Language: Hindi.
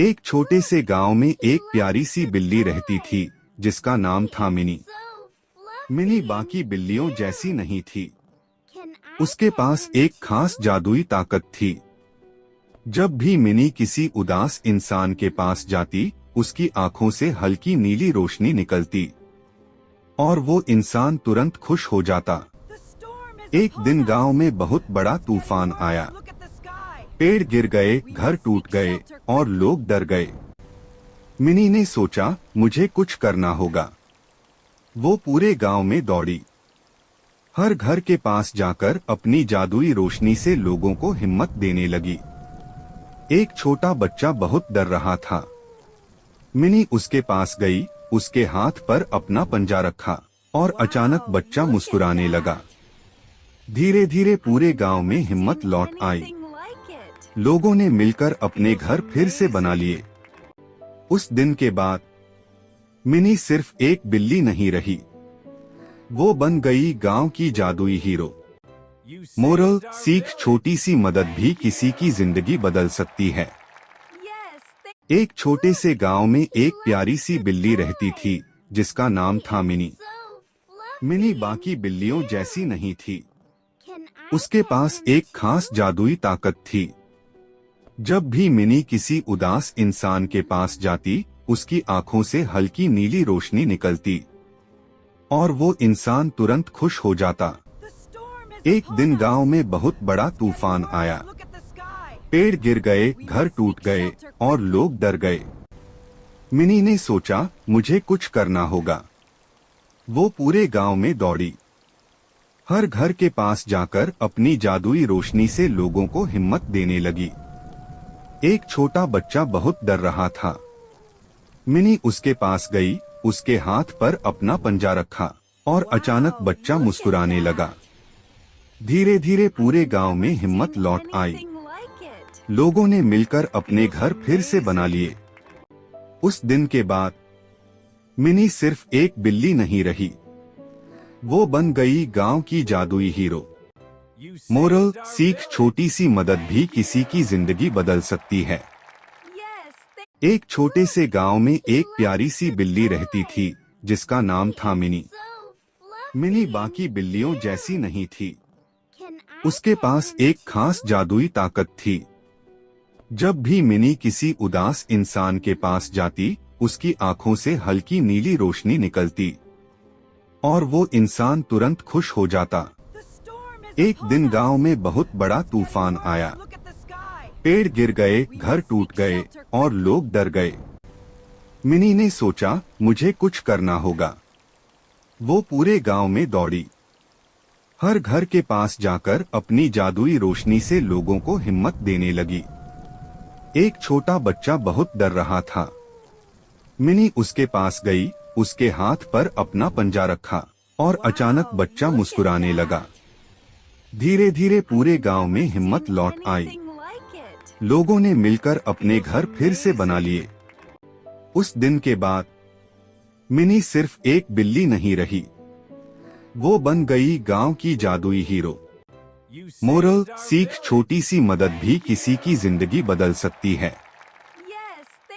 एक छोटे से गांव में एक प्यारी सी बिल्ली रहती थी जिसका नाम था मिनी। मिनी बाकी बिल्लियों जैसी नहीं थी। उसके पास एक खास जादुई ताकत थी। जब भी मिनी किसी उदास इंसान के पास जाती, उसकी आंखों से हल्की नीली रोशनी निकलती और वो इंसान तुरंत खुश हो जाता। एक दिन गांव में बहुत बड़ा तूफान आया। पेड़ गिर गए, घर टूट गए और लोग डर गए। मिनी ने सोचा, मुझे कुछ करना होगा। वो पूरे गांव में दौड़ी। हर घर के पास जाकर अपनी जादुई रोशनी से लोगों को हिम्मत देने लगी। एक छोटा बच्चा बहुत डर रहा था। मिनी उसके पास गई, उसके हाथ पर अपना पंजा रखा और अचानक बच्चा मुस्कुराने लगा। धीरे धीरे पूरे गांव में हिम्मत लौट आई। लोगों ने मिलकर अपने घर फिर से बना लिए। उस दिन के बाद मिनी सिर्फ एक बिल्ली नहीं रही, वो बन गई गांव की जादुई हीरो। मोरल सीख, छोटी सी मदद भी किसी की जिंदगी बदल सकती है। एक छोटे से गांव में एक प्यारी सी बिल्ली रहती थी जिसका नाम था मिनी। मिनी बाकी बिल्लियों जैसी नहीं थी। उसके पास एक खास जादुई ताकत थी। जब भी मिनी किसी उदास इंसान के पास जाती, उसकी आंखों से हल्की नीली रोशनी निकलती और वो इंसान तुरंत खुश हो जाता। एक दिन गांव में बहुत बड़ा तूफान आया। पेड़ गिर गए, घर टूट गए और लोग डर गए। मिनी ने सोचा, मुझे कुछ करना होगा। वो पूरे गांव में दौड़ी। हर घर के पास जाकर अपनी जादुई रोशनी से लोगों को हिम्मत देने लगी। एक छोटा बच्चा बहुत डर रहा था। मिनी उसके पास गई, उसके हाथ पर अपना पंजा रखा और अचानक बच्चा मुस्कुराने लगा। धीरे धीरे पूरे गांव में हिम्मत लौट आई। लोगों ने मिलकर अपने घर फिर से बना लिए। उस दिन के बाद मिनी सिर्फ एक बिल्ली नहीं रही, वो बन गई गांव की जादुई हीरो। मोरल सीख, छोटी सी मदद भी किसी की जिंदगी बदल सकती है। एक छोटे से गांव में एक प्यारी सी बिल्ली रहती थी जिसका नाम था मिनी। मिनी बाकी बिल्लियों जैसी नहीं थी। उसके पास एक खास जादुई ताकत थी। जब भी मिनी किसी उदास इंसान के पास जाती, उसकी आंखों से हल्की नीली रोशनी निकलती और वो इंसान तुरंत खुश हो जाता। एक दिन गांव में बहुत बड़ा तूफान आया। पेड़ गिर गए, घर टूट गए और लोग डर गए। मिनी ने सोचा, मुझे कुछ करना होगा। वो पूरे गांव में दौड़ी। हर घर के पास जाकर अपनी जादुई रोशनी से लोगों को हिम्मत देने लगी। एक छोटा बच्चा बहुत डर रहा था। मिनी उसके पास गई, उसके हाथ पर अपना पंजा रखा और अचानक बच्चा मुस्कुराने लगा। धीरे धीरे पूरे गांव में हिम्मत लौट आई। लोगों ने मिलकर अपने घर फिर से बना लिए। उस दिन के बाद मिनी सिर्फ एक बिल्ली नहीं रही, वो बन गई गांव की जादुई हीरो। मोरल सीख, छोटी सी मदद भी किसी की जिंदगी बदल सकती है।